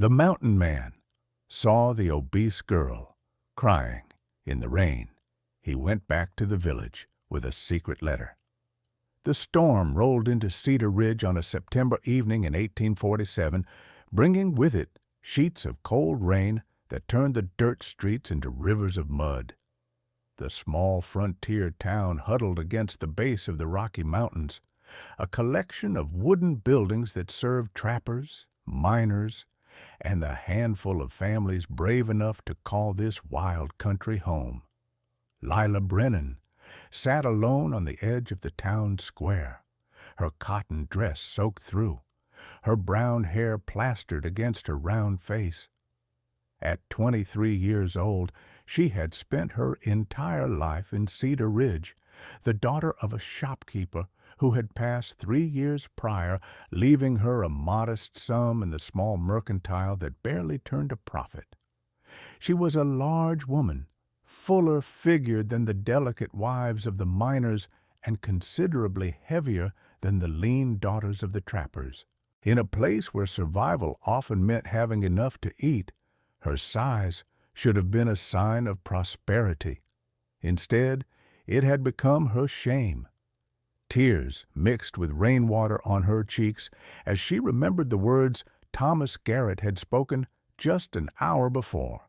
The mountain man saw the obese girl crying in the rain. He went back to the village with a secret letter. The storm rolled into Cedar Ridge on a September evening in 1847, bringing with it sheets of cold rain that turned the dirt streets into rivers of mud. The small frontier town huddled against the base of the Rocky Mountains, a collection of wooden buildings that served trappers, miners, and the handful of families brave enough to call this wild country home. Lila Brennan sat alone on the edge of the town square, her cotton dress soaked through, her brown hair plastered against her round face. At 23 years old, she had spent her entire life in Cedar Ridge, the daughter of a shopkeeper who had passed 3 years prior, leaving her a modest sum in the small mercantile that barely turned a profit. She was a large woman, fuller figured than the delicate wives of the miners and considerably heavier than the lean daughters of the trappers. In a place where survival often meant having enough to eat, her size should have been a sign of prosperity. Instead, it had become her shame. Tears mixed with rainwater on her cheeks as she remembered the words Thomas Garrett had spoken just an hour before,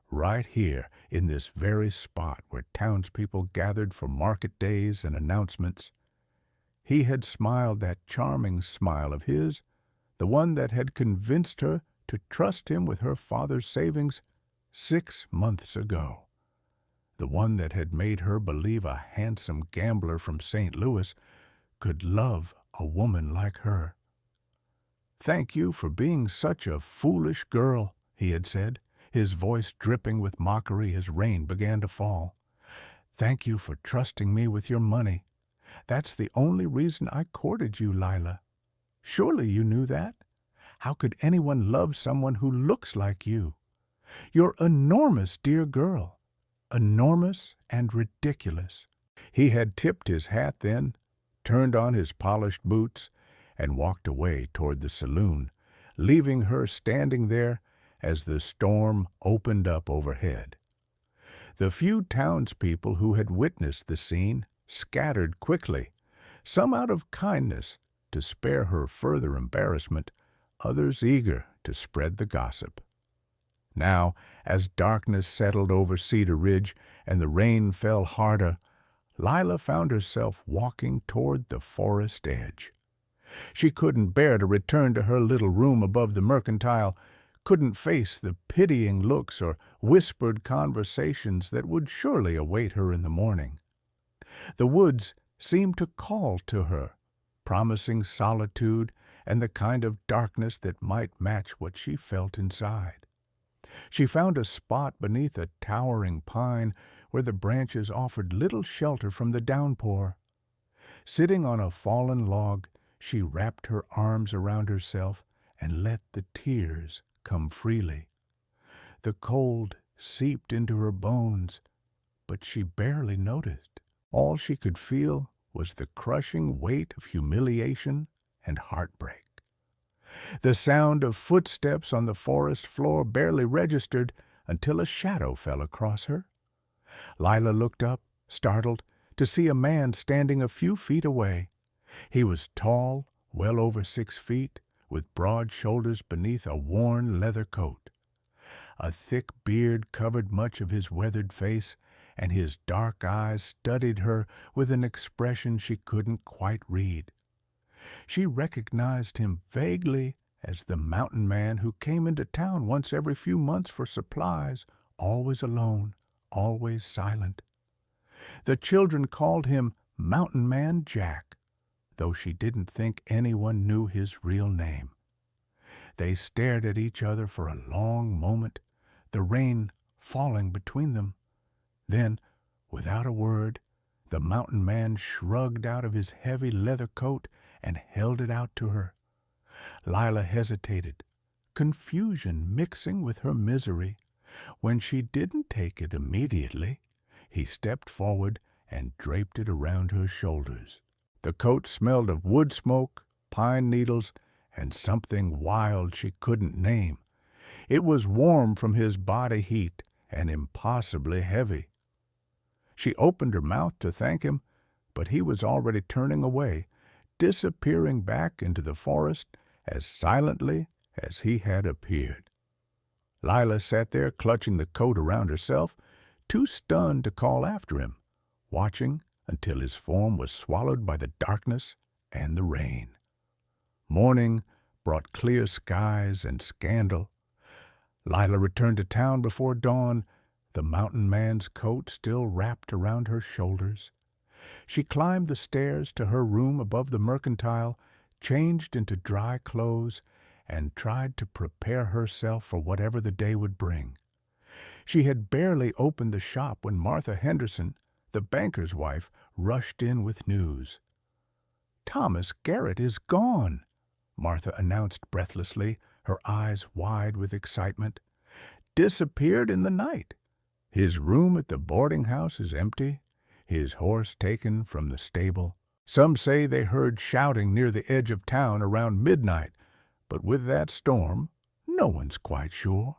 right here in this very spot where townspeople gathered for market days and announcements. He had smiled that charming smile of his, the one that had convinced her to trust him with her father's savings 6 months ago, the one that had made her believe a handsome gambler from St. Louis could love a woman like her. "Thank you for being such a foolish girl," he had said, his voice dripping with mockery as rain began to fall. "Thank you for trusting me with your money. That's the only reason I courted you, Lila. Surely you knew that? How could anyone love someone who looks like you? You're enormous, dear girl. Enormous and ridiculous." He had tipped his hat then, turned on his polished boots, and walked away toward the saloon, leaving her standing there as the storm opened up overhead. The few townspeople who had witnessed the scene scattered quickly, some out of kindness to spare her further embarrassment, others eager to spread the gossip. Now, as darkness settled over Cedar Ridge and the rain fell harder, Lila found herself walking toward the forest edge. She couldn't bear to return to her little room above the mercantile, couldn't face the pitying looks or whispered conversations that would surely await her in the morning. The woods seemed to call to her, promising solitude and the kind of darkness that might match what she felt inside. She found a spot beneath a towering pine where the branches offered little shelter from the downpour. Sitting on a fallen log, she wrapped her arms around herself and let the tears come freely. The cold seeped into her bones, but she barely noticed. All she could feel was the crushing weight of humiliation and heartbreak. The sound of footsteps on the forest floor barely registered until a shadow fell across her. Lila looked up, startled, to see a man standing a few feet away. He was tall, well over 6 feet, with broad shoulders beneath a worn leather coat. A thick beard covered much of his weathered face, and his dark eyes studied her with an expression she couldn't quite read. She recognized him vaguely as the mountain man who came into town once every few months for supplies, always alone, always silent. The children called him Mountain Man Jack, though she didn't think anyone knew his real name. They stared at each other for a long moment, the rain falling between them. Then, without a word, the mountain man shrugged out of his heavy leather coat and held it out to her. Lila hesitated, confusion mixing with her misery. When she didn't take it immediately, he stepped forward and draped it around her shoulders. The coat smelled of wood smoke, pine needles, and something wild she couldn't name. It was warm from his body heat and impossibly heavy. She opened her mouth to thank him, but he was already turning away, disappearing back into the forest as silently as he had appeared. Lila sat there clutching the coat around herself, too stunned to call after him, watching until his form was swallowed by the darkness and the rain. Morning brought clear skies and scandal. Lila returned to town before dawn, the mountain man's coat still wrapped around her shoulders. She climbed the stairs to her room above the mercantile, changed into dry clothes, and tried to prepare herself for whatever the day would bring. She had barely opened the shop when Martha Henderson, the banker's wife, rushed in with news. "Thomas Garrett is gone," Martha announced breathlessly, her eyes wide with excitement. "Disappeared in the night. His room at the boarding house is empty, his horse taken from the stable. Some say they heard shouting near the edge of town around midnight, but with that storm, no one's quite sure."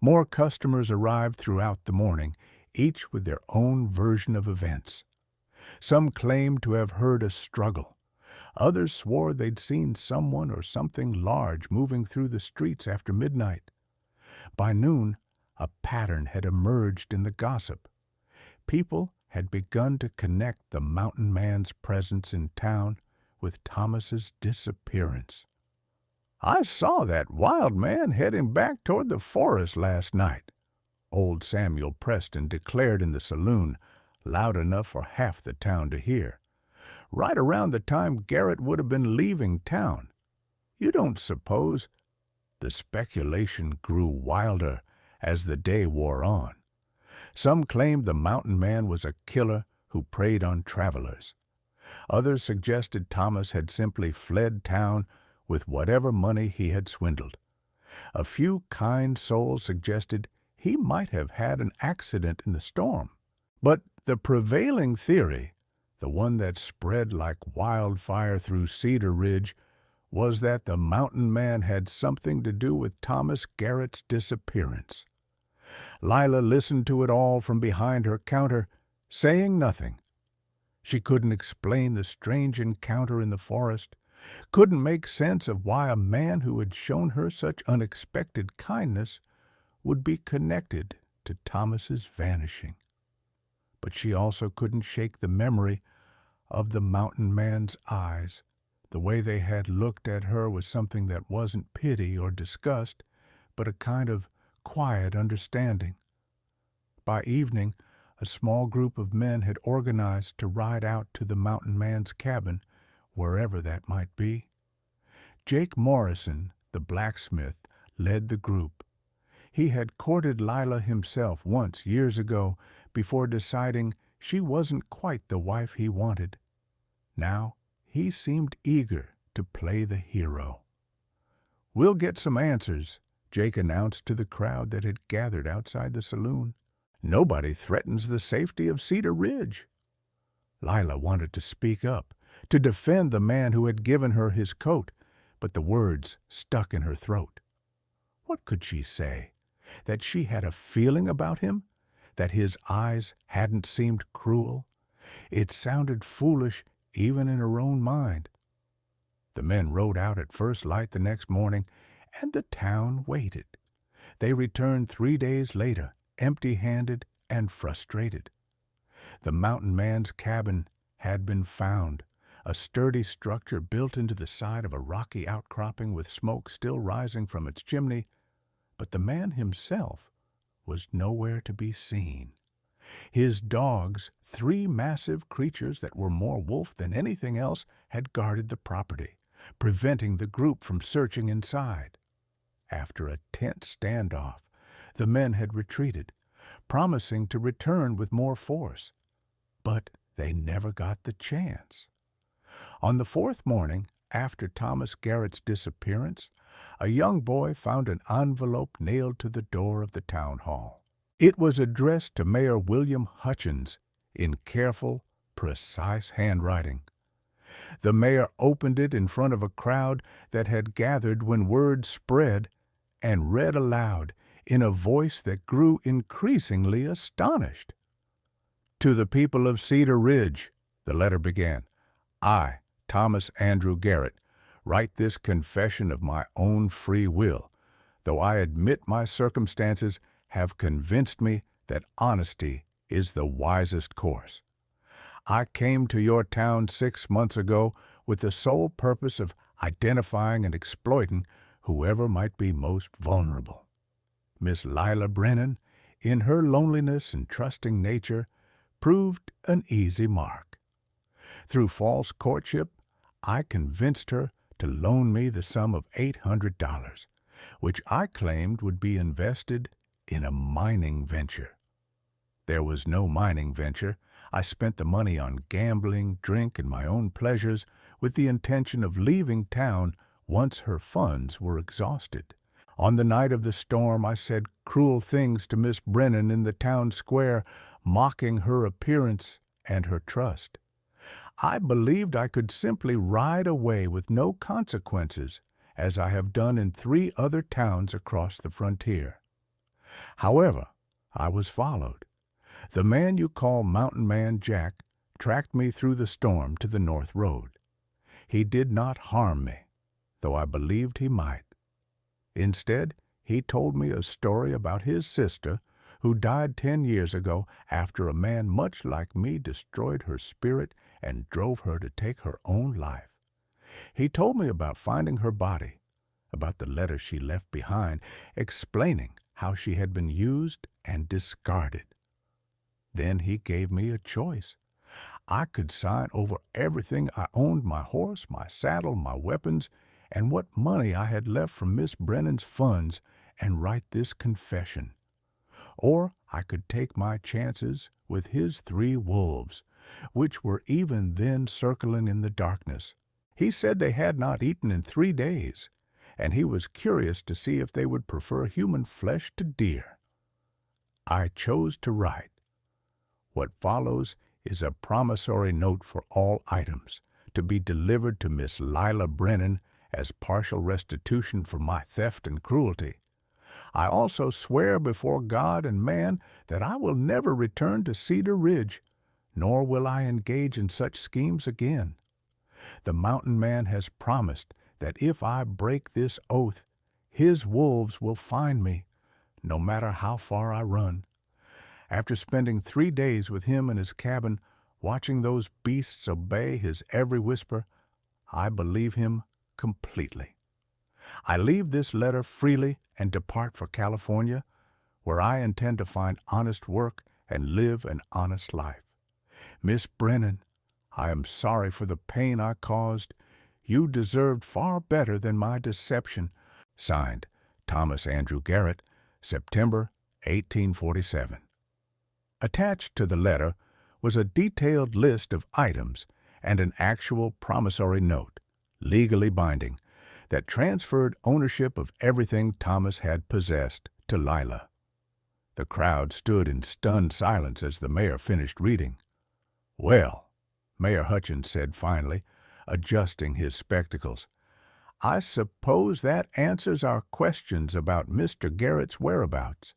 More customers arrived throughout the morning, each with their own version of events. Some claimed to have heard a struggle. Others swore they'd seen someone or something large moving through the streets after midnight. By noon, a pattern had emerged in the gossip. People had begun to connect the mountain man's presence in town with Thomas's disappearance. "I saw that wild man heading back toward the forest last night," old Samuel Preston declared in the saloon, loud enough for half the town to hear. "Right around the time Garrett would have been leaving town. You don't suppose—" The speculation grew wilder as the day wore on. Some claimed the mountain man was a killer who preyed on travelers. Others suggested Thomas had simply fled town with whatever money he had swindled. A few kind souls suggested he might have had an accident in the storm. But the prevailing theory, the one that spread like wildfire through Cedar Ridge, was that the mountain man had something to do with Thomas Garrett's disappearance. Lila listened to it all from behind her counter, saying nothing. She couldn't explain the strange encounter in the forest, couldn't make sense of why a man who had shown her such unexpected kindness would be connected to Thomas's vanishing. But she also couldn't shake the memory of the mountain man's eyes. The way they had looked at her was something that wasn't pity or disgust, but a kind of quiet understanding. By evening, a small group of men had organized to ride out to the mountain man's cabin, wherever that might be. Jake Morrison, the blacksmith, led the group. He had courted Lila himself once years ago before deciding she wasn't quite the wife he wanted. Now he seemed eager to play the hero. "We'll get some answers," Jake announced to the crowd that had gathered outside the saloon. "Nobody threatens the safety of Cedar Ridge." Lila wanted to speak up, to defend the man who had given her his coat, but the words stuck in her throat. What could she say? That she had a feeling about him? That his eyes hadn't seemed cruel? It sounded foolish even in her own mind. The men rode out at first light the next morning, and the town waited. They returned 3 days later, empty-handed and frustrated. The mountain man's cabin had been found, a sturdy structure built into the side of a rocky outcropping with smoke still rising from its chimney, but the man himself was nowhere to be seen. His dogs, 3 massive creatures that were more wolf than anything else, had guarded the property, preventing the group from searching inside. After a tense standoff, the men had retreated, promising to return with more force. But they never got the chance. On the 4th morning, after Thomas Garrett's disappearance, a young boy found an envelope nailed to the door of the town hall. It was addressed to Mayor William Hutchins in careful, precise handwriting. The mayor opened it in front of a crowd that had gathered when word spread, and read aloud in a voice that grew increasingly astonished. To the people of Cedar Ridge, the letter began, I, Thomas Andrew Garrett, write this confession of my own free will, though I admit my circumstances have convinced me that honesty is the wisest course. I came to your town 6 months ago with the sole purpose of identifying and exploiting whoever might be most vulnerable. Miss Lila Brennan, in her loneliness and trusting nature, proved an easy mark. Through false courtship, I convinced her to loan me the sum of $800, which I claimed would be invested in a mining venture. There was no mining venture. I spent the money on gambling, drink, and my own pleasures with the intention of leaving town once her funds were exhausted. On the night of the storm, I said cruel things to Miss Brennan in the town square, mocking her appearance and her trust. I believed I could simply ride away with no consequences, as I have done in 3 other towns across the frontier. However, I was followed. The man you call Mountain Man Jack tracked me through the storm to the North Road. He did not harm me, though I believed he might. Instead, he told me a story about his sister, who died 10 years ago after a man much like me destroyed her spirit and drove her to take her own life. He told me about finding her body, about the letter she left behind, explaining how she had been used and discarded. Then he gave me a choice. I could sign over everything I owned, my horse, my saddle, my weapons, and what money I had left from Miss Brennan's funds, and write this confession. Or I could take my chances with his 3 wolves, which were even then circling in the darkness. He said they had not eaten in 3 days, and he was curious to see if they would prefer human flesh to deer. I chose to write. What follows is a promissory note for all items, to be delivered to Miss Lila Brennan as partial restitution for my theft and cruelty. I also swear before God and man that I will never return to Cedar Ridge, nor will I engage in such schemes again. The mountain man has promised that if I break this oath, his wolves will find me, no matter how far I run. After spending 3 days with him in his cabin, watching those beasts obey his every whisper, I believe him completely. I leave this letter freely and depart for California, where I intend to find honest work and live an honest life. Miss Brennan, I am sorry for the pain I caused. You deserved far better than my deception. Signed, Thomas Andrew Garrett, September 1847. Attached to the letter was a detailed list of items and an actual promissory note, legally binding, that transferred ownership of everything Thomas had possessed to Lila. The crowd stood in stunned silence as the mayor finished reading. "Well," Mayor Hutchins said finally, adjusting his spectacles, "I suppose that answers our questions about Mr. Garrett's whereabouts.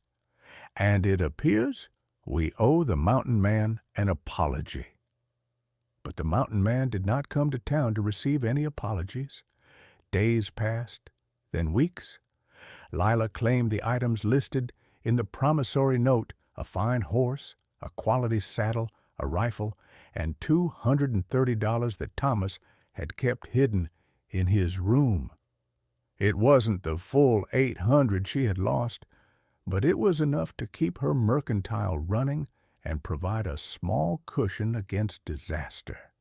And it appears we owe the mountain man an apology." But the mountain man did not come to town to receive any apologies. Days passed, then weeks. Lila claimed the items listed in the promissory note, a fine horse, a quality saddle, a rifle, and $230 that Thomas had kept hidden in his room. It wasn't the full $800 she had lost, but it was enough to keep her mercantile running and provide a small cushion against disaster.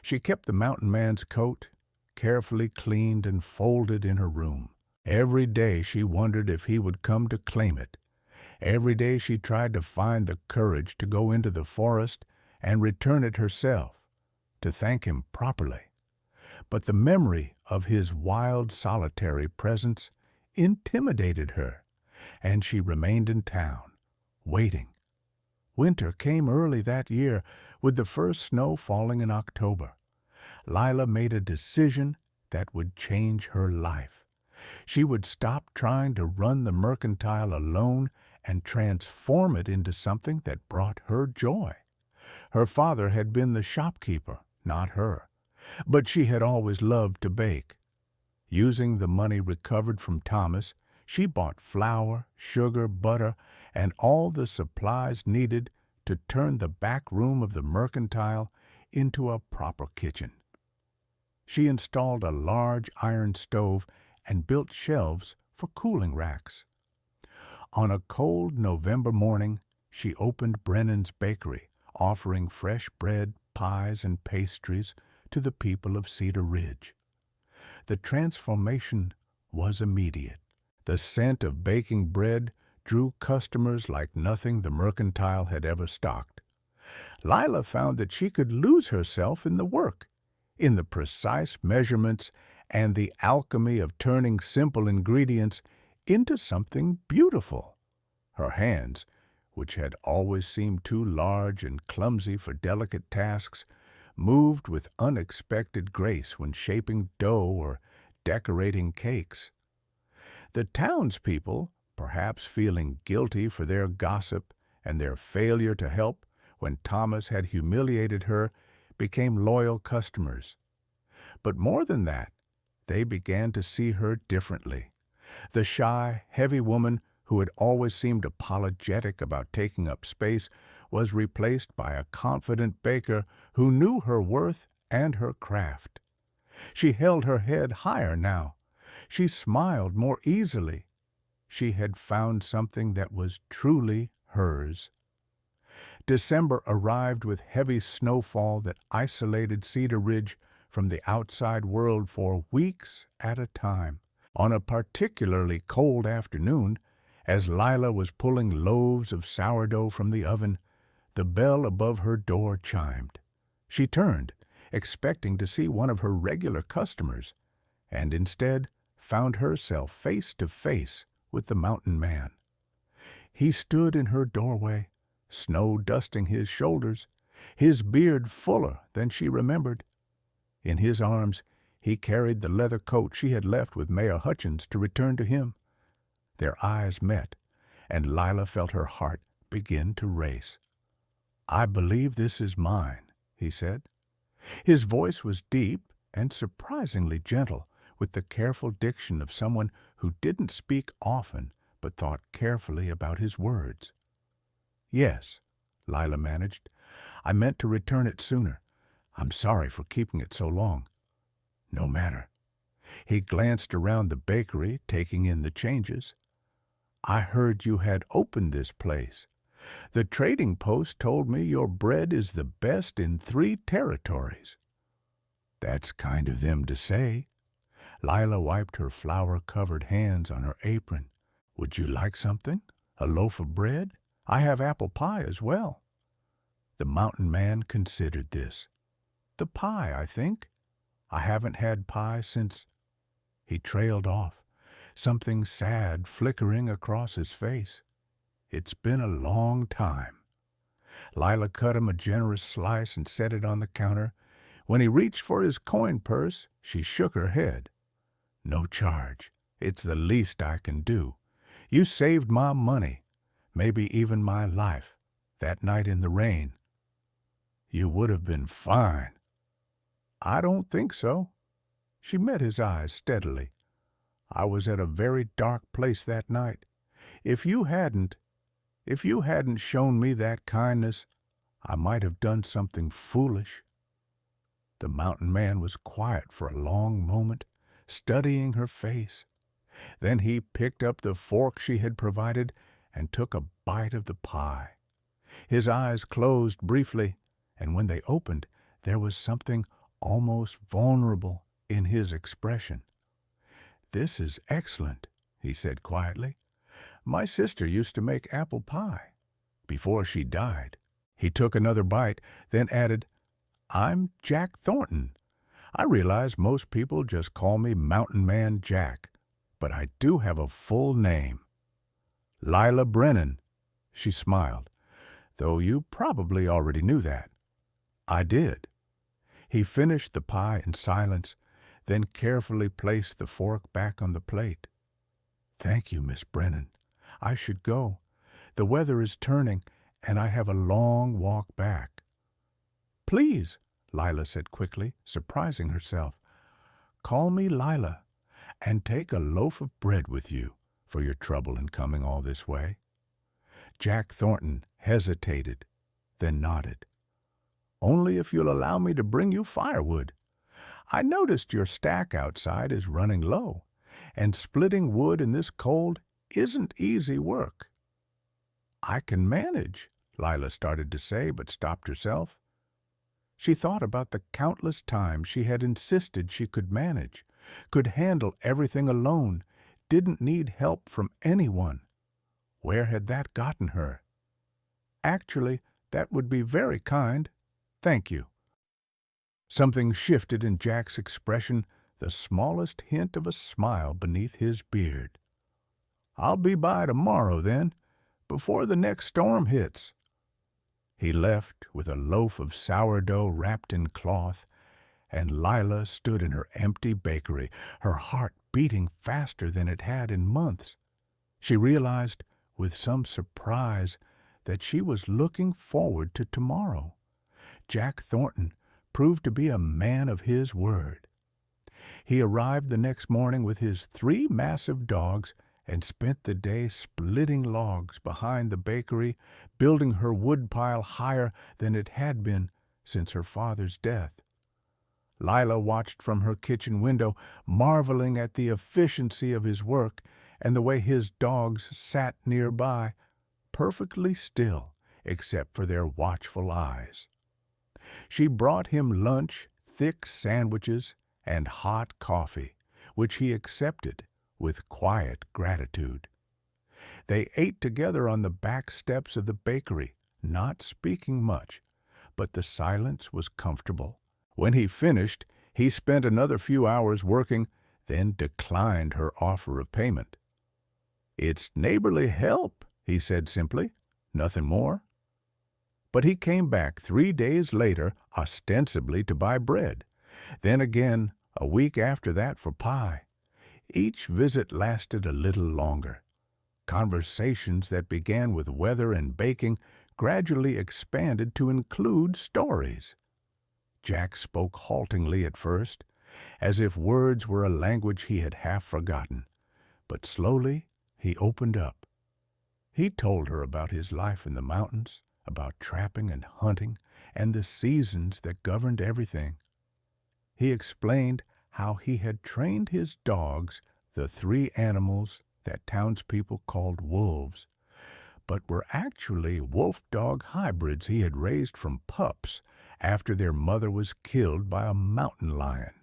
She kept the mountain man's coat, carefully cleaned and folded in her room. Every day she wondered if he would come to claim it. Every day she tried to find the courage to go into the forest and return it herself, to thank him properly. But the memory of his wild, solitary presence intimidated her, and she remained in town, waiting. Winter came early that year, with the first snow falling in October. Lila made a decision that would change her life. She would stop trying to run the mercantile alone and transform it into something that brought her joy. Her father had been the shopkeeper, not her, but she had always loved to bake. Using the money recovered from Thomas, she bought flour, sugar, butter, and all the supplies needed to turn the back room of the mercantile into a proper kitchen. She installed a large iron stove and built shelves for cooling racks. On a cold November morning, she opened Brennan's bakery, offering fresh bread, pies, and pastries to the people of Cedar Ridge. The transformation was immediate. The scent of baking bread drew customers like nothing the mercantile had ever stocked. Lila found that she could lose herself in the work, in the precise measurements and the alchemy of turning simple ingredients into something beautiful. Her hands, which had always seemed too large and clumsy for delicate tasks, moved with unexpected grace when shaping dough or decorating cakes. The townspeople, perhaps feeling guilty for their gossip and their failure to help when Thomas had humiliated her, became loyal customers. But more than that, they began to see her differently. The shy, heavy woman who had always seemed apologetic about taking up space was replaced by a confident baker who knew her worth and her craft. She held her head higher now. She smiled more easily. She had found something that was truly hers. December arrived with heavy snowfall that isolated Cedar Ridge from the outside world for weeks at a time. On a particularly cold afternoon, as Lila was pulling loaves of sourdough from the oven, the bell above her door chimed. She turned, expecting to see one of her regular customers, and instead found herself face to face with the mountain man. He stood in her doorway, snow dusting his shoulders, his beard fuller than she remembered. In his arms, he carried the leather coat she had left with Mayor Hutchins to return to him. Their eyes met, and Lila felt her heart begin to race. "I believe this is mine," he said. His voice was deep and surprisingly gentle, with the careful diction of someone who didn't speak often but thought carefully about his words. "Yes," Lila managed. "I meant to return it sooner. I'm sorry for keeping it so long." "No matter." He glanced around the bakery, taking in the changes. "I heard you had opened this place. The trading post told me your bread is the best in 3 territories." "That's kind of them to say." Lila wiped her flour-covered hands on her apron. "Would you like something? A loaf of bread? I have apple pie as well." The mountain man considered this. "The pie, I think. I haven't had pie since—" He trailed off, something sad flickering across his face. "It's been a long time." Lila cut him a generous slice and set it on the counter. When he reached for his coin purse, she shook her head. "No charge. It's the least I can do. You saved my money, maybe even my life, that night in the rain." "You would have been fine." "I don't think so." She met his eyes steadily. "I was at a very dark place that night. If you hadn't shown me that kindness, I might have done something foolish." The mountain man was quiet for a long moment, studying her face. Then he picked up the fork she had provided and took a bite of the pie. His eyes closed briefly, and when they opened, there was something almost vulnerable in his expression. "This is excellent," he said quietly. "My sister used to make apple pie before she died." He took another bite, then added, "I'm Jack Thornton. I realize most people just call me Mountain Man Jack, but I do have a full name." "Lila Brennan." She smiled, "though you probably already knew that." "I did." He finished the pie in silence, then carefully placed the fork back on the plate. "Thank you, Miss Brennan. I should go. The weather is turning, and I have a long walk back." "Please," Lila said quickly, surprising herself. "Call me Lila, and take a loaf of bread with you for your trouble in coming all this way." Jack Thornton hesitated, then nodded. "Only if you'll allow me to bring you firewood. I noticed your stack outside is running low, and splitting wood in this cold isn't easy work." "I can manage," Lila started to say, but stopped herself. She thought about the countless times she had insisted she could manage, could handle everything alone, didn't need help from anyone. Where had that gotten her? "Actually, that would be very kind. Thank you." Something shifted in Jack's expression, the smallest hint of a smile beneath his beard. "I'll be by tomorrow, then, before the next storm hits." He left with a loaf of sourdough wrapped in cloth, and Lila stood in her empty bakery, her heart beating faster than it had in months. She realized, with some surprise, that she was looking forward to tomorrow. Jack Thornton proved to be a man of his word. He arrived the next morning with his 3 massive dogs and spent the day splitting logs behind the bakery, building her woodpile higher than it had been since her father's death. Lila watched from her kitchen window, marveling at the efficiency of his work and the way his dogs sat nearby, perfectly still except for their watchful eyes. She brought him lunch, thick sandwiches, and hot coffee, which he accepted with quiet gratitude. They ate together on the back steps of the bakery, not speaking much, but the silence was comfortable. When he finished, he spent another few hours working, then declined her offer of payment. "It's neighborly help," he said simply, "nothing more." But he came back 3 days later, ostensibly to buy bread, then again a week after that for pie. Each visit lasted a little longer. Conversations that began with weather and baking gradually expanded to include stories. Jack spoke haltingly at first, as if words were a language he had half forgotten, but slowly he opened up. He told her about his life in the mountains, about trapping and hunting, and the seasons that governed everything. He explained how he had trained his dogs, the 3 animals that townspeople called wolves, but were actually wolf-dog hybrids he had raised from pups after their mother was killed by a mountain lion.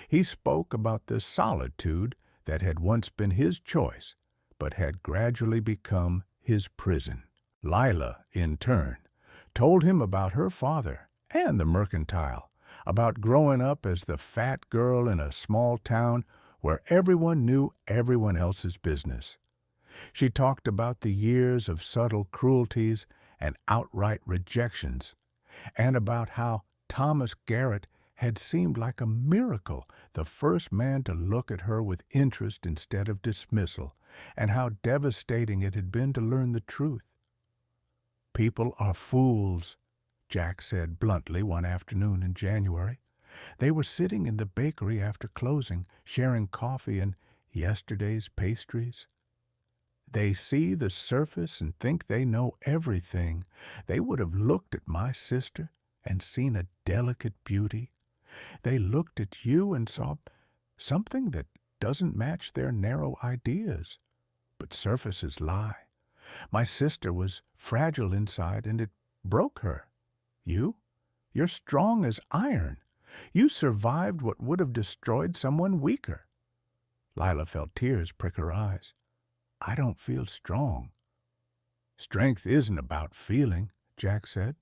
He spoke about the solitude that had once been his choice, but had gradually become his prison. Lila, in turn, told him about her father and the mercantile, about growing up as the fat girl in a small town where everyone knew everyone else's business. She talked about the years of subtle cruelties and outright rejections, and about how Thomas Garrett had seemed like a miracle, the first man to look at her with interest instead of dismissal, and how devastating it had been to learn the truth. "People are fools," Jack said bluntly one afternoon in January. They were sitting in the bakery after closing, sharing coffee and yesterday's pastries. "They see the surface and think they know everything. They would have looked at my sister and seen a delicate beauty. They looked at you and saw something that doesn't match their narrow ideas. But surfaces lie. My sister was fragile inside and it broke her. You're strong as iron. You survived what would have destroyed someone weaker." Lila felt tears prick her eyes. "I don't feel strong." "Strength isn't about feeling," Jack said.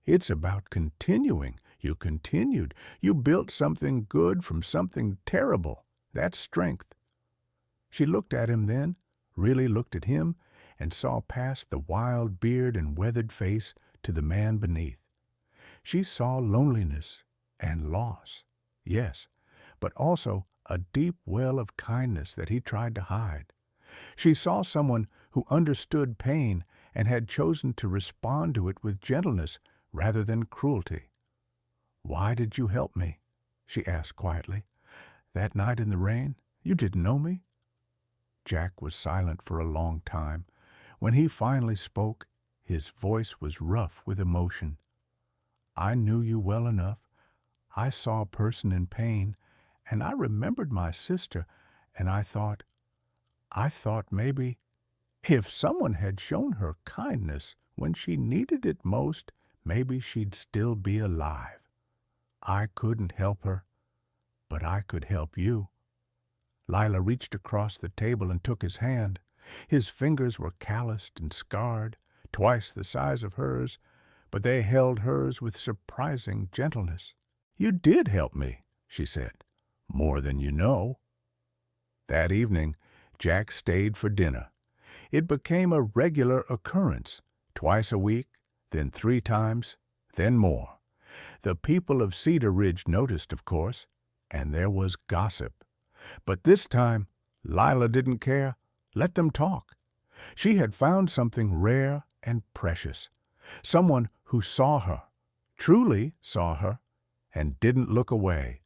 "It's about continuing. You continued. You built something good from something terrible. That's strength." She looked at him then, really looked at him, and saw past the wild beard and weathered face to the man beneath. She saw loneliness and loss, yes, but also a deep well of kindness that he tried to hide. She saw someone who understood pain and had chosen to respond to it with gentleness rather than cruelty. "Why did you help me?" she asked quietly. "That night in the rain? You didn't know me?" Jack was silent for a long time. When he finally spoke, his voice was rough with emotion. "I knew you well enough. I saw a person in pain, and I remembered my sister, and I thought maybe if someone had shown her kindness when she needed it most, maybe she'd still be alive. I couldn't help her, but I could help you." Lila reached across the table and took his hand. His fingers were calloused and scarred, twice the size of hers, but they held hers with surprising gentleness. "You did help me," she said. "More than you know." That evening, Jack stayed for dinner. It became a regular occurrence, twice a week, then 3 times, then more. The people of Cedar Ridge noticed, of course, and there was gossip. But this time, Lila didn't care. Let them talk. She had found something rare and precious. Someone who saw her, truly saw her, and didn't look away.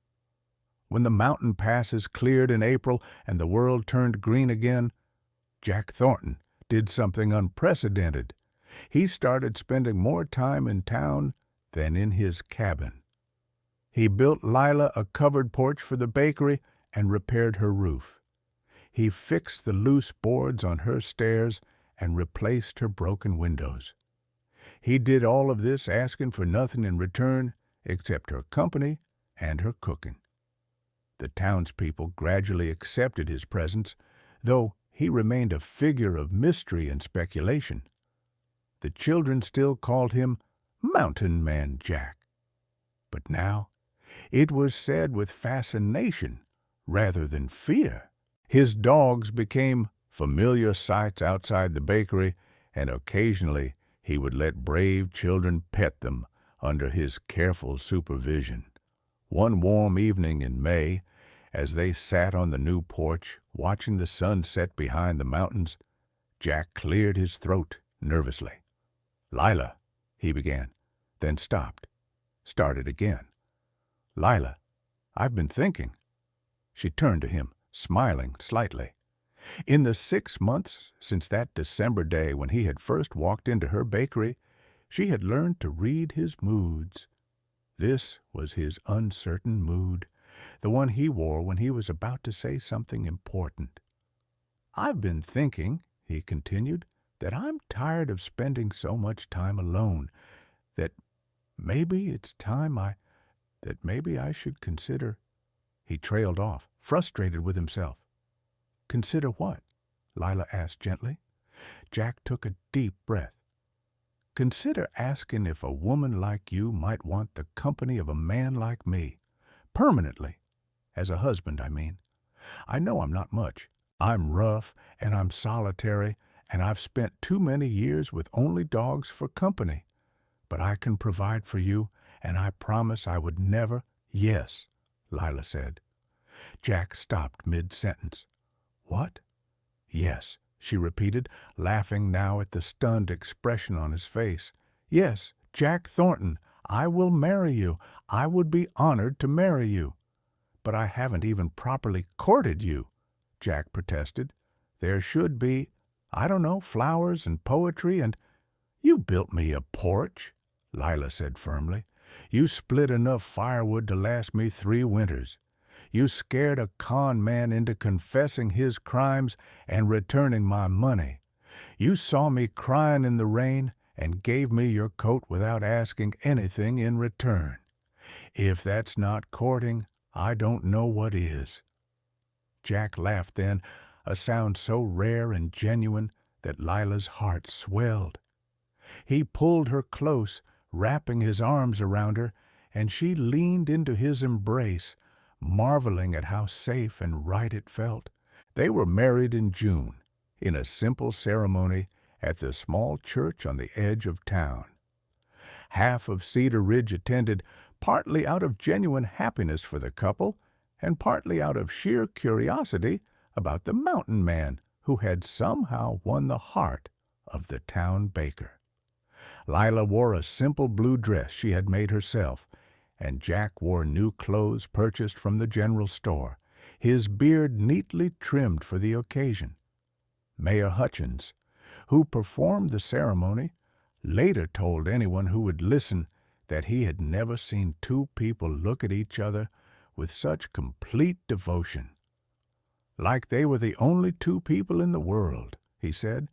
When the mountain passes cleared in April and the world turned green again, Jack Thornton did something unprecedented. He started spending more time in town than in his cabin. He built Lila a covered porch for the bakery and repaired her roof. He fixed the loose boards on her stairs and replaced her broken windows. He did all of this asking for nothing in return except her company and her cooking. The townspeople gradually accepted his presence, though he remained a figure of mystery and speculation. The children still called him Mountain Man Jack. But now it was said with fascination rather than fear. His dogs became familiar sights outside the bakery, and occasionally he would let brave children pet them under his careful supervision. One warm evening in May, as they sat on the new porch watching the sun set behind the mountains, Jack cleared his throat nervously. "Lila," he began, then stopped, started again. "Lila, I've been thinking." She turned to him, smiling slightly. In the 6 months since that December day when he had first walked into her bakery, she had learned to read his moods. This was his uncertain mood, the one he wore when he was about to say something important. "I've been thinking," he continued, "that I'm tired of spending so much time alone, that maybe it's time that maybe I should consider—" He trailed off, frustrated with himself. "Consider what?" Lila asked gently. Jack took a deep breath. "Consider asking if a woman like you might want the company of a man like me. Permanently. As a husband, I mean. I know I'm not much. I'm rough, and I'm solitary, and I've spent too many years with only dogs for company. But I can provide for you, and I promise I would never—" "Yes," Lila said. Jack stopped mid-sentence. "What?" "Yes," she repeated, laughing now at the stunned expression on his face. "Yes, Jack Thornton, I will marry you. I would be honored to marry you." "But I haven't even properly courted you," Jack protested. "There should be, I don't know, flowers and poetry and—" "You built me a porch," Lila said firmly. "You split enough firewood to last me 3 winters. You scared a con man into confessing his crimes and returning my money. You saw me crying in the rain and gave me your coat without asking anything in return. If that's not courting, I don't know what is." Jack laughed then, a sound so rare and genuine that Lila's heart swelled. He pulled her close, wrapping his arms around her, and she leaned into his embrace, marveling at how safe and right it felt. They were married in June, in a simple ceremony at the small church on the edge of town. Half of Cedar Ridge attended, partly out of genuine happiness for the couple, and partly out of sheer curiosity about the mountain man who had somehow won the heart of the town baker. Lila wore a simple blue dress she had made herself, and Jack wore new clothes purchased from the general store, his beard neatly trimmed for the occasion. Mayor Hutchins, who performed the ceremony, later told anyone who would listen that he had never seen two people look at each other with such complete devotion. Like they were the only two people in the world, he said,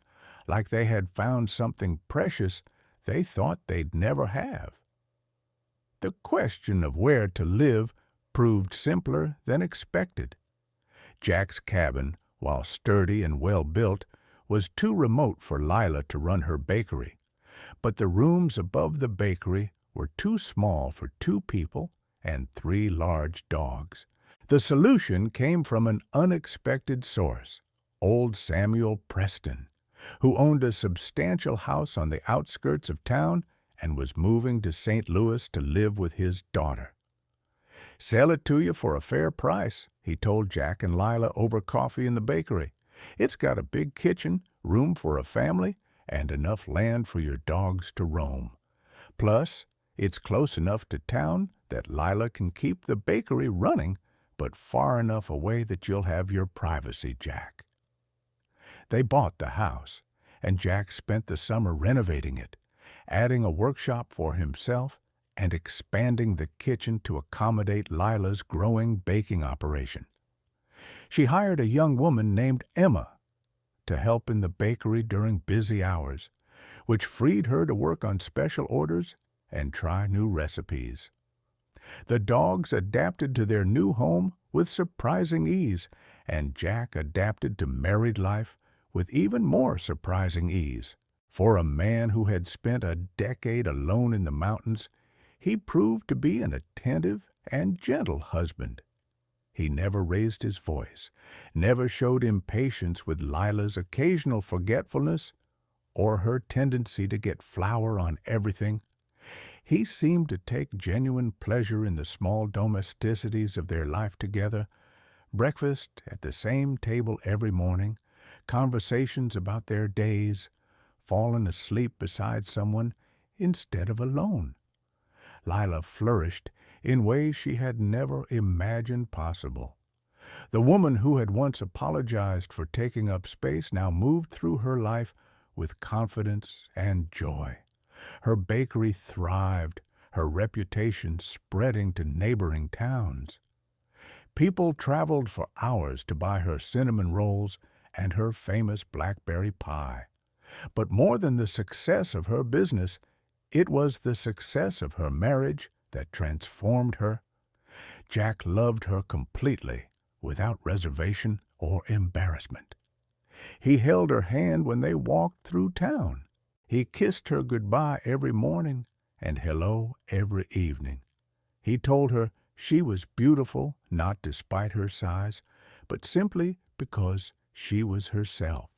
like they had found something precious they thought they'd never have. The question of where to live proved simpler than expected. Jack's cabin, while sturdy and well-built, was too remote for Lila to run her bakery, but the rooms above the bakery were too small for 2 people and 3 large dogs. The solution came from an unexpected source, old Samuel Preston, who owned a substantial house on the outskirts of town and was moving to St. Louis to live with his daughter. "Sell it to you for a fair price," he told Jack and Lila over coffee in the bakery. "It's got a big kitchen, room for a family, and enough land for your dogs to roam. Plus, it's close enough to town that Lila can keep the bakery running, but far enough away that you'll have your privacy, Jack." They bought the house, and Jack spent the summer renovating it, adding a workshop for himself and expanding the kitchen to accommodate Lila's growing baking operation. She hired a young woman named Emma to help in the bakery during busy hours, which freed her to work on special orders and try new recipes. The dogs adapted to their new home with surprising ease, and Jack adapted to married life with even more surprising ease. For a man who had spent a decade alone in the mountains, he proved to be an attentive and gentle husband. He never raised his voice, never showed impatience with Lila's occasional forgetfulness or her tendency to get flour on everything. He seemed to take genuine pleasure in the small domesticities of their life together, breakfast at the same table every morning, conversations about their days, falling asleep beside someone instead of alone. Lila flourished in ways she had never imagined possible. The woman who had once apologized for taking up space now moved through her life with confidence and joy. Her bakery thrived, her reputation spreading to neighboring towns. People traveled for hours to buy her cinnamon rolls and her famous blackberry pie. But more than the success of her business, it was the success of her marriage that transformed her. Jack loved her completely, without reservation or embarrassment. He held her hand when they walked through town. He kissed her goodbye every morning and hello every evening. He told her she was beautiful not despite her size, but simply because she was herself.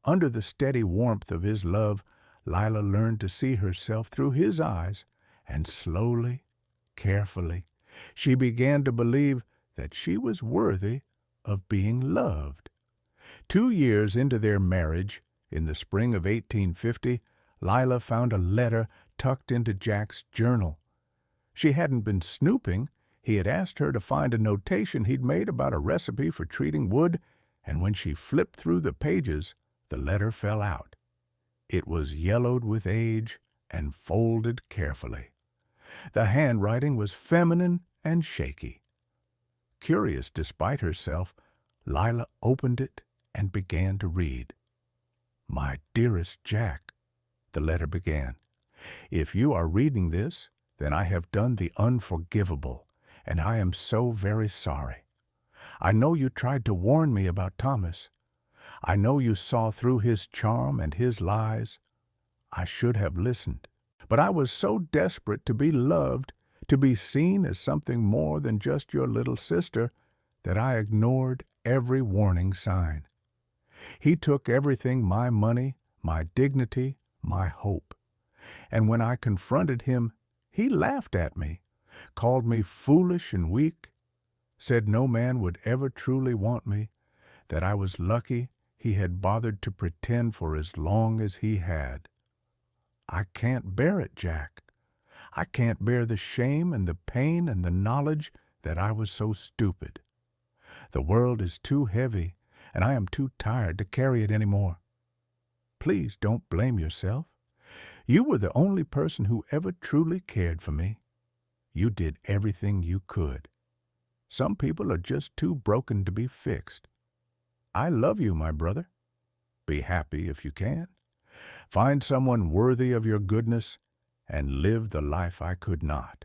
Under the steady warmth of his love, Lila learned to see herself through his eyes, and slowly, carefully, she began to believe that she was worthy of being loved. 2 years into their marriage, in the spring of 1850, Lila found a letter tucked into Jack's journal. She hadn't been snooping. He had asked her to find a notation he'd made about a recipe for treating wood, and when she flipped through the pages, the letter fell out. It was yellowed with age and folded carefully. The handwriting was feminine and shaky. Curious despite herself, Lila opened it and began to read. "My dearest Jack," the letter began, "if you are reading this, then I have done the unforgivable, and I am so very sorry. I know you tried to warn me about Thomas. I know you saw through his charm and his lies. I should have listened, but I was so desperate to be loved, to be seen as something more than just your little sister, that I ignored every warning sign. He took everything, my money, my dignity, my hope. And when I confronted him, he laughed at me, called me foolish and weak. said no man would ever truly want me, that I was lucky he had bothered to pretend for as long as he had. I can't bear it, Jack. I can't bear the shame and the pain and the knowledge that I was so stupid. The world is too heavy, and I am too tired to carry it any more. Please don't blame yourself. You were the only person who ever truly cared for me. You did everything you could. Some people are just too broken to be fixed. I love you, my brother. Be happy if you can. Find someone worthy of your goodness and live the life I could not.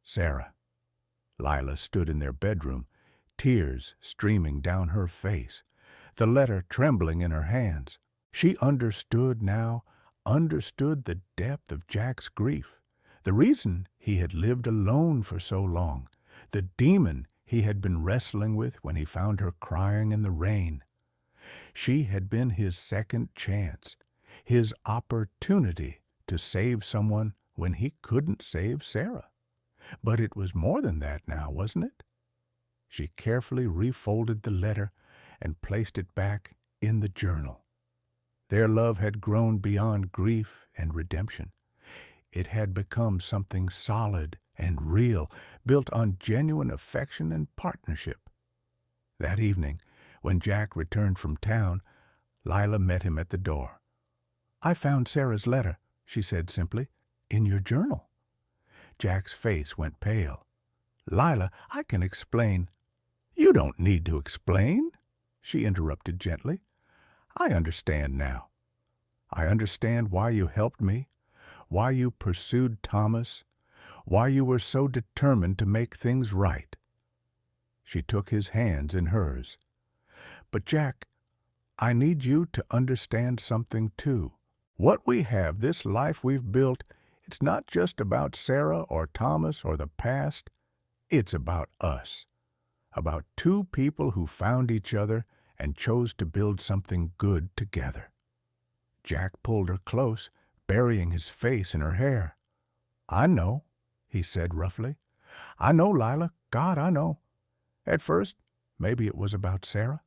Sarah. Lila stood in their bedroom, tears streaming down her face, the letter trembling in her hands. She understood now, understood the depth of Jack's grief, the reason he had lived alone for so long, the demon he had been wrestling with when he found her crying in the rain. She had been his second chance, his opportunity to save someone when he couldn't save Sarah. But it was more than that now, wasn't it? She carefully refolded the letter and placed it back in the journal. Their love had grown beyond grief and redemption. It had become something solid and real, built on genuine affection and partnership. That evening, when Jack returned from town, Lila met him at the door. "I found Sarah's letter," she said simply, "in your journal." Jack's face went pale. "Lila, I can explain." "You don't need to explain," she interrupted gently. "I understand now. I understand why you helped me, why you pursued Thomas, why you were so determined to make things right." She took his hands in hers. "But Jack, I need you to understand something too. What we have, this life we've built, it's not just about Sarah or Thomas or the past. It's about us. About two people who found each other and chose to build something good together." Jack pulled her close, burying his face in her hair. "I know," he said roughly. "I know, Lila. God, I know. At first, maybe it was about Sarah.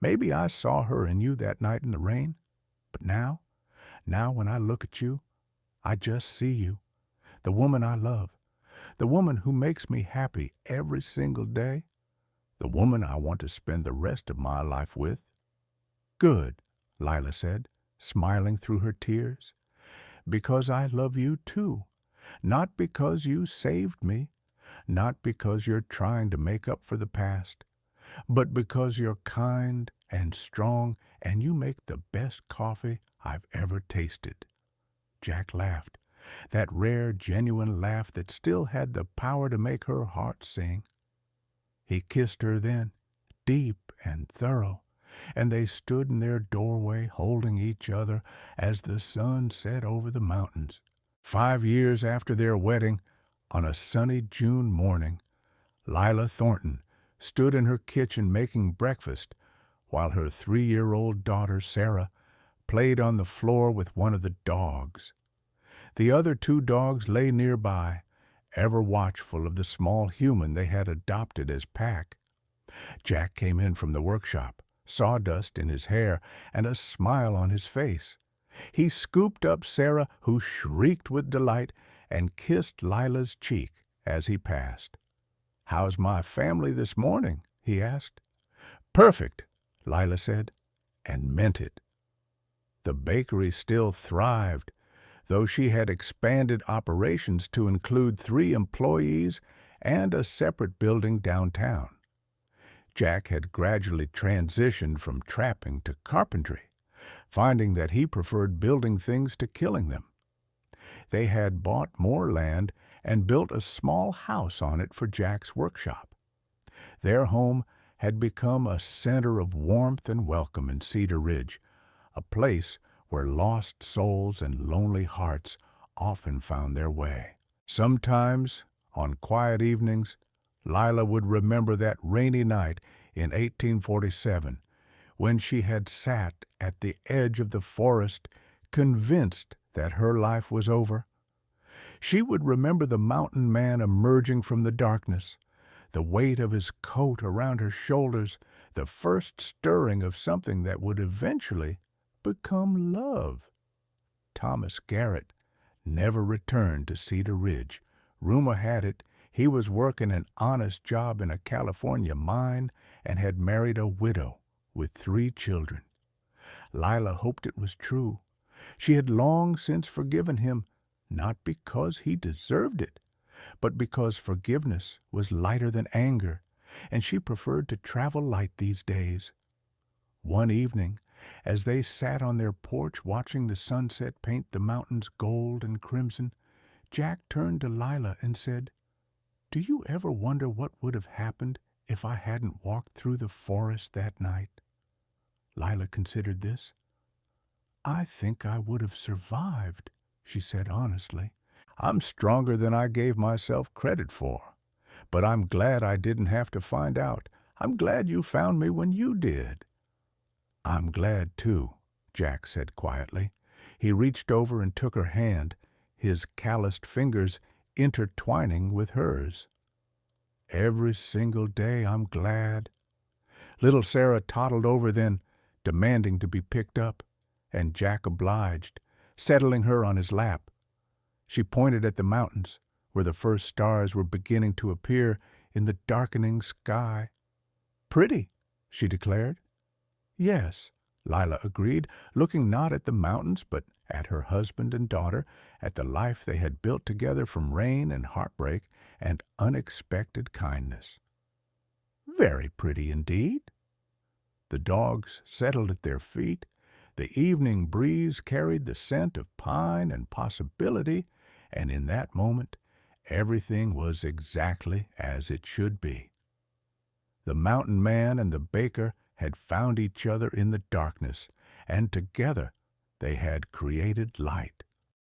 Maybe I saw her in you that night in the rain. But now when I look at you, I just see you, the woman I love, the woman who makes me happy every single day, the woman I want to spend the rest of my life with." "Good," Lila said, smiling through her tears. "Because I love you too. Not because you saved me, not because you're trying to make up for the past, but because you're kind and strong and you make the best coffee I've ever tasted." Jack laughed, that rare, genuine laugh that still had the power to make her heart sing. He kissed her then, deep and thorough, and they stood in their doorway holding each other as the sun set over the mountains. 5 years after their wedding, on a sunny June morning, Lila Thornton stood in her kitchen making breakfast while her 3-year-old daughter, Sarah, played on the floor with one of the dogs. The other 2 dogs lay nearby, ever watchful of the small human they had adopted as pack. Jack came in from the workshop, sawdust in his hair and a smile on his face. He scooped up Sarah, who shrieked with delight, and kissed Lila's cheek as he passed. "How's my family this morning?" he asked. "Perfect," Lila said, and meant it. The bakery still thrived, though she had expanded operations to include 3 employees and a separate building downtown. Jack had gradually transitioned from trapping to carpentry, finding that he preferred building things to killing them. They had bought more land and built a small house on it for Jack's workshop. Their home had become a center of warmth and welcome in Cedar Ridge, a place where lost souls and lonely hearts often found their way. Sometimes, on quiet evenings, Lila would remember that rainy night in 1847 when she had sat at the edge of the forest, convinced that her life was over. She would remember the mountain man emerging from the darkness, the weight of his coat around her shoulders, the first stirring of something that would eventually become love. Thomas Garrett never returned to Cedar Ridge. Rumor had it he was working an honest job in a California mine and had married a widow with 3 children. Lila hoped it was true. She had long since forgiven him, not because he deserved it, but because forgiveness was lighter than anger, and she preferred to travel light these days. One evening, as they sat on their porch watching the sunset paint the mountains gold and crimson, Jack turned to Lila and said, "Do you ever wonder what would have happened if I hadn't walked through the forest that night?" Lila considered this. "I think I would have survived," she said honestly. "I'm stronger than I gave myself credit for. But I'm glad I didn't have to find out. I'm glad you found me when you did." "I'm glad, too," Jack said quietly. He reached over and took her hand, his calloused fingers intertwining with hers. "Every single day I'm glad." Little Sarah toddled over then, demanding to be picked up, and Jack obliged, settling her on his lap. She pointed at the mountains, where the first stars were beginning to appear in the darkening sky. "Pretty," she declared. "Yes," Lila agreed, looking not at the mountains but at her husband and daughter, at the life they had built together from rain and heartbreak and unexpected kindness. "Very pretty indeed." The dogs settled at their feet. The evening breeze carried the scent of pine and possibility, and in that moment everything was exactly as it should be. The mountain man and the baker had found each other in the darkness, and together they had created light.